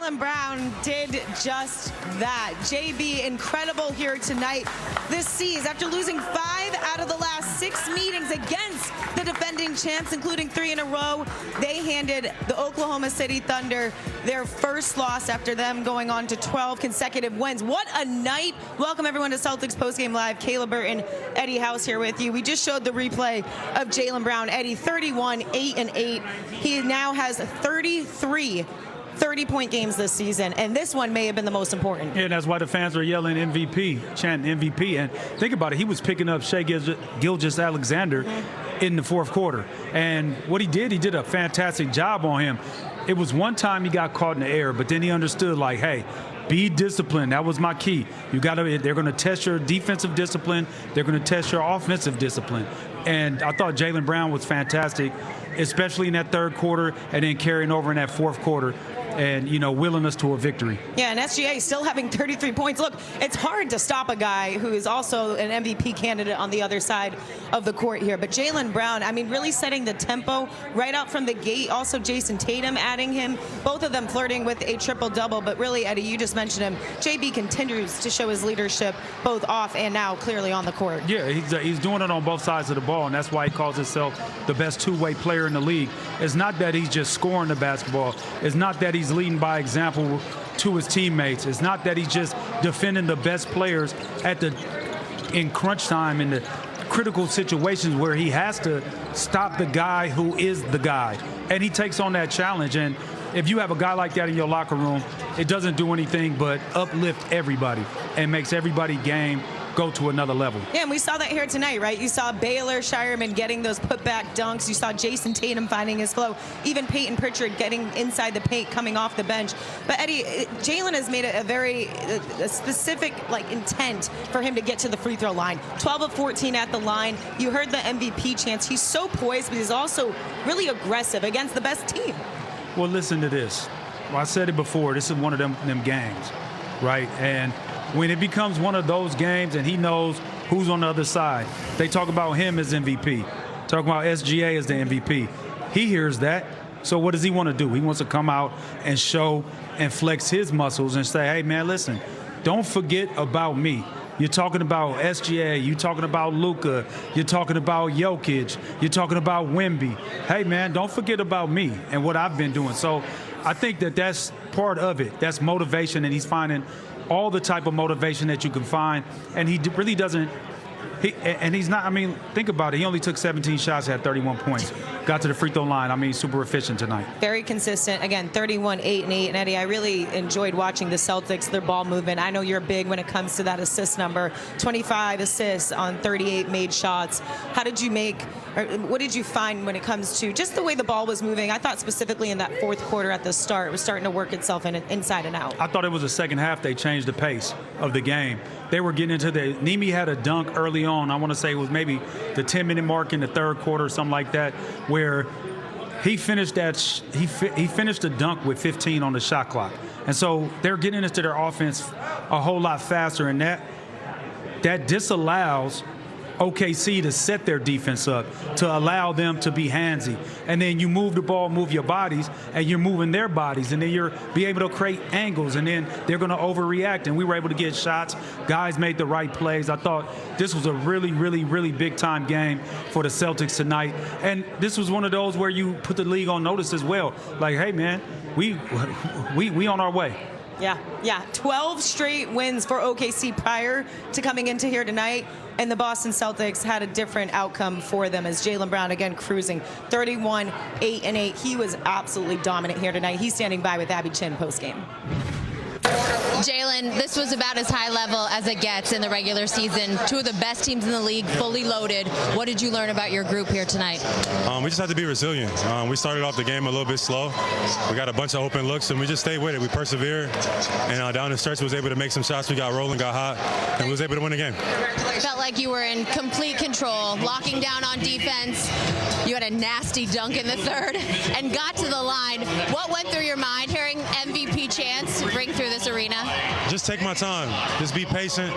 Jaylen Brown did just that. JB, incredible here tonight. This sees, after losing 5 out of the last 6 meetings against the defending champs, including 3 in a row, they handed the Oklahoma City Thunder their first loss after them going on to 12 consecutive wins. What a night. Welcome everyone to Celtics Postgame Live. Kayla Burton, Eddie House here with you. We just showed the replay of Jaylen Brown. Eddie, 31, 8 and 8. He now has 33 30-point games this season, and this one may have been the most important. Yeah, that's why the fans are yelling MVP, chanting MVP. And think about it, he was picking up Shai Gilgeous-Alexander in the fourth quarter. And what he did a fantastic job on him. It was one time he got caught in the air, but then he understood, like, hey, be disciplined. That was my key. They're going to test your defensive discipline. They're going to test your offensive discipline. And I thought Jaylen Brown was fantastic, especially in that third quarter and then carrying over in that fourth quarter and, willing us to a victory. Yeah, and SGA still having 33 points. Look, it's hard to stop a guy who is also an MVP candidate on the other side of the court here. But Jaylen Brown, I mean, really setting the tempo right out from the gate. Also, Jason Tatum adding him. Both of them flirting with a triple-double. But really, Eddie, you just mentioned him. JB continues to show his leadership both off and now clearly on the court. Yeah, he's doing it on both sides of the ball, and that's why he calls himself the best two-way player in the league. It's not that he's just scoring the basketball. It's not that he's leading by example to his teammates. It's not that he's just defending the best players in crunch time, in the critical situations where he has to stop the guy who is the guy. And he takes on that challenge. And if you have a guy like that in your locker room, it doesn't do anything but uplift everybody and makes everybody game go to another level. Yeah, and we saw that here tonight, right? You saw Baylor Shireman getting those putback dunks. You saw Jason Tatum finding his flow. Even Peyton Pritchard getting inside the paint, coming off the bench. But Eddie, Jaylen has made it a very specific intent for him to get to the free throw line. 12 of 14 at the line. You heard the MVP chants. He's so poised, but he's also really aggressive against the best team. Well, listen to this. Well, I said it before. This is one of them games, right? And when it becomes one of those games and he knows who's on the other side, they talk about him as MVP, talk about SGA as the MVP. He hears that. So what does he want to do? He wants to come out and show and flex his muscles and say, hey, man, listen, don't forget about me. You're talking about SGA. You're talking about Luka. You're talking about Jokic. You're talking about Wemby. Hey, man, don't forget about me and what I've been doing. So I think that's part of it. That's motivation, and he's finding all the type of motivation that you can find. And he really doesn't. He's not, I mean, think about it. He only took 17 shots, had 31 points. Got to the free throw line. I mean, super efficient tonight. Very consistent. Again, 31, 8 and 8. And Eddie, I really enjoyed watching the Celtics, their ball movement. I know you're big when it comes to that assist number. 25 assists on 38 made shots. How did you what did you find when it comes to just the way the ball was moving? I thought specifically in that fourth quarter at the start, it was starting to work itself inside and out. I thought it was the second half they changed the pace of the game. They were getting into Nemi had a dunk early on. I want to say it was maybe the 10-minute mark in the third quarter or something like that, where he finished he finished the dunk with 15 on the shot clock. And so they're getting into their offense a whole lot faster, and that disallows OKC to set their defense up, to allow them to be handsy. And then you move the ball, move your bodies, and you're moving their bodies, and then you're be able to create angles, and then they're going to overreact. And we were able to get shots. Guys made the right plays. I thought this was a really, really, really big-time game for the Celtics tonight. And this was one of those where you put the league on notice as well. Like, hey, man, we on our way. Yeah. 12 straight wins for OKC prior to coming into here tonight. And the Boston Celtics had a different outcome for them as Jaylen Brown, again, cruising 31, 8 and 8. He was absolutely dominant here tonight. He's standing by with Abby Chin postgame. Jaylen, this was about as high level as it gets in the regular season. Two of the best teams in the league, fully loaded. What did you learn about your group here tonight? We just had to be resilient. We started off the game a little bit slow. We got a bunch of open looks, and we just stayed with it. We persevered, and down the stretch, was able to make some shots. We got rolling, got hot, and we was able to win the game. Felt like you were in complete control, locking down on defense. You had a nasty dunk in the third and got to the line. What went through your mind hearing MVP chants ring through this arena? just take my time. Just be patient.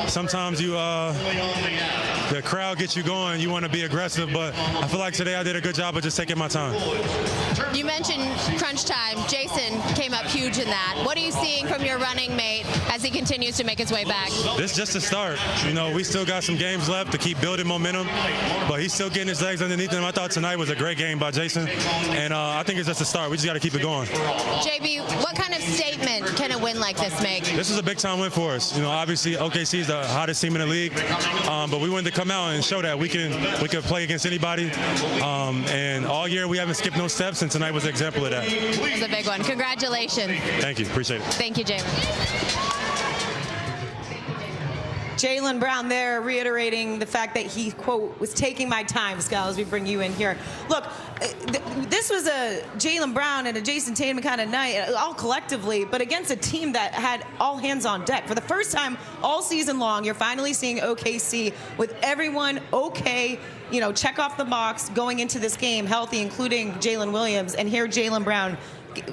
Sometimes the crowd gets you going. You want to be aggressive, but I feel like today I did a good job of just taking my time. You mentioned crunch time. Jason came up huge in that. What are you seeing from your running mate as he continues to make his way back? This is just a start. We still got some games left to keep building momentum, but he's still getting his legs underneath him. I thought tonight was a great game by Jason, and I think it's just a start. We just got to keep it going. JB, what kind of statement can a win like this make? This is a big-time win for us. Obviously OKC is the hottest team in the league, but we wanted to come out and show that we can play against anybody. And all year we haven't skipped no steps, and tonight was an example of that. It was a big one. Congratulations. Thank you. Appreciate it. Thank you, Jaylen. Jaylen Brown there reiterating the fact that he, quote, was taking my time, Scott, as we bring you in here. Look, this was a Jaylen Brown and a Jason Tatum kind of night, all collectively, but against a team that had all hands on deck. For the first time all season long, you're finally seeing OKC with everyone okay, check off the box going into this game healthy, including Jalen Williams, and here Jaylen Brown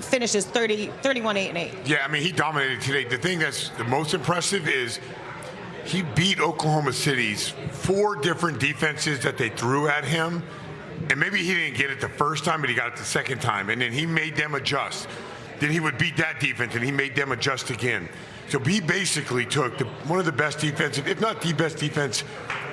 finishes 31, 8, and 8. Yeah, I mean, he dominated today. The thing that's the most impressive is he beat Oklahoma City's 4 different defenses that they threw at him. And maybe he didn't get it the first time, but he got it the second time. And then he made them adjust. Then he would beat that defense, and he made them adjust again. So he basically took one of the best defensive, if not the best defense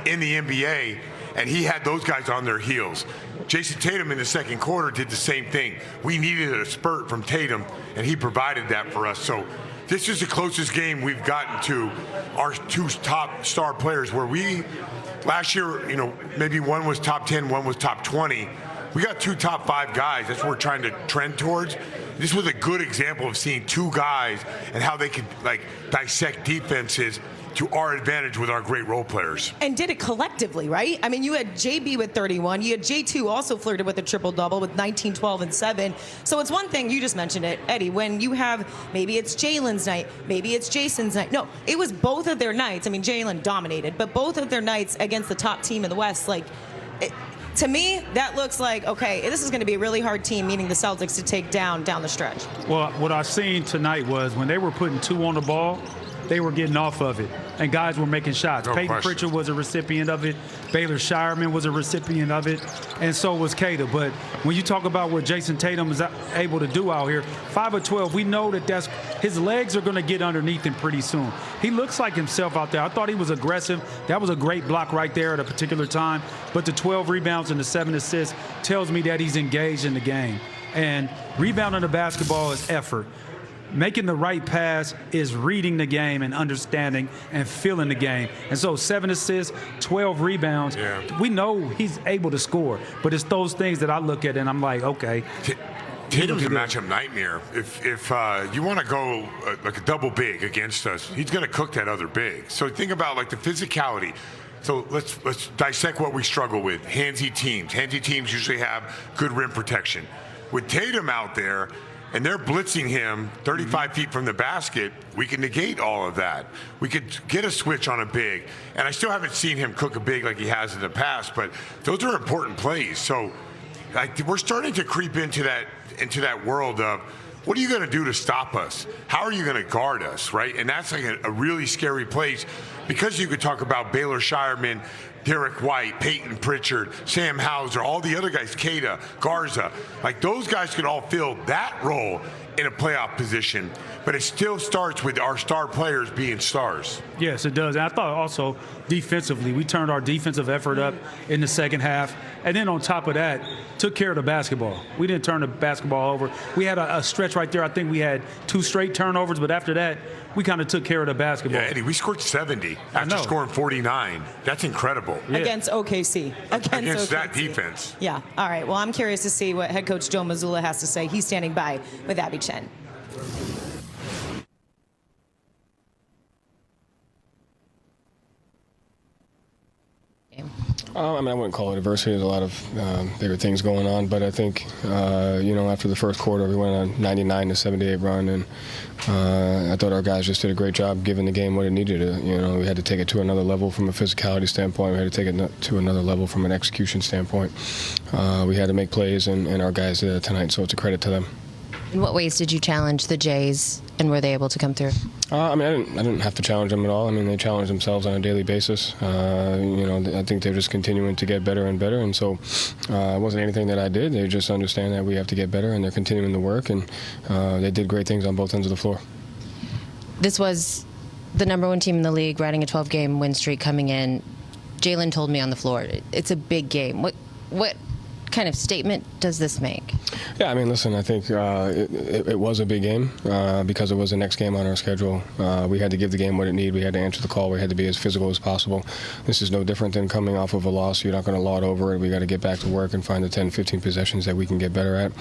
in the NBA, and he had those guys on their heels. Jason Tatum in the second quarter did the same thing. We needed a spurt from Tatum, and he provided that for us. So this is the closest game we've gotten to our 2 top star players, where last year, maybe one was top 10, one was top 20. We got 2 top 5 guys. That's what we're trying to trend towards. This was a good example of seeing 2 guys and how they could dissect defenses to our advantage with our great role players. And did it collectively, right? I mean, you had JB with 31. You had J2 also flirted with a triple-double with 19, 12, and 7. So it's one thing, you just mentioned it, Eddie, when you have, maybe it's Jalen's night, maybe it's Jason's night. No, it was both of their nights. I mean, Jaylen dominated, but both of their nights against the top team in the West, to me, that looks like, okay, this is going to be a really hard team, meaning the Celtics, to take down the stretch. Well, what I seen tonight was when they were putting 2 on the ball, they were getting off of it, and guys were making shots. No Peyton question. Pritchard was a recipient of it. Baylor Shireman was a recipient of it, and so was Cater. But when you talk about what Jason Tatum is able to do out here, 5 of 12, we know that his legs are going to get underneath him pretty soon. He looks like himself out there. I thought he was aggressive. That was a great block right there at a particular time. But the 12 rebounds and the 7 assists tells me that he's engaged in the game. And rebounding the basketball is effort. Making the right pass is reading the game and understanding and feeling the game. And so 7 assists, 12 rebounds. Yeah. We know he's able to score, but it's those things that I look at and I'm like, okay. Tatum's a matchup nightmare. If you want to go like a double big against us, he's going to cook that other big. So think about the physicality. So let's dissect what we struggle with. Handsy teams. Handsy teams usually have good rim protection. With Tatum out there, and they're blitzing him 35 feet from the basket, we can negate all of that. We could get a switch on a big. And I still haven't seen him cook a big like he has in the past, but those are important plays. So we're starting to creep into that world of, what are you going to do to stop us? How are you going to guard us, right? And that's a really scary place, because you could talk about Baylor Shireman, Derek White, Peyton Pritchard, Sam Hauser, all the other guys, Keita, Garza. Those guys could all fill that role in a playoff position, but it still starts with our star players being stars. Yes, it does. And I thought also defensively, we turned our defensive effort up in the second half. And then on top of that, took care of the basketball. We didn't turn the basketball over. We had a stretch right there. I think we had 2 straight turnovers, but after that, we kind of took care of the basketball. Yeah, Eddie, we scored 70 after scoring 49. That's incredible. Yeah. Against OKC. Against OKC. that defense. Yeah. All right. Well, I'm curious to see what head coach Joe Mazzulla has to say. He's standing by with Abby Chen. I wouldn't call it adversity. There's a lot of bigger things going on, but I think, after the first quarter, we went on a 99-78 run, and I thought our guys just did a great job giving the game what it needed to. We had to take it to another level from a physicality standpoint. We had to take it to another level from an execution standpoint. We had to make plays, and our guys did that tonight, so it's a credit to them. In what ways did you challenge the Jays, and were they able to come through? I didn't have to challenge them at all. I mean, they challenge themselves on a daily basis. I think they're just continuing to get better and better, and so it wasn't anything that I did. They just understand that we have to get better, and they're continuing to work, and they did great things on both ends of the floor. This was the #1 team in the league, riding a 12-game win streak coming in. Jaylen told me on the floor, it's a big game. What kind of statement does this make? Yeah, I mean, listen, I think it was a big game because it was the next game on our schedule. We had to give the game what it needed. We had to answer the call. We had to be as physical as possible. This is no different than coming off of a loss. You're not going to laud over it. We got to get back to work and find the 10, 15 possessions that we can get better at.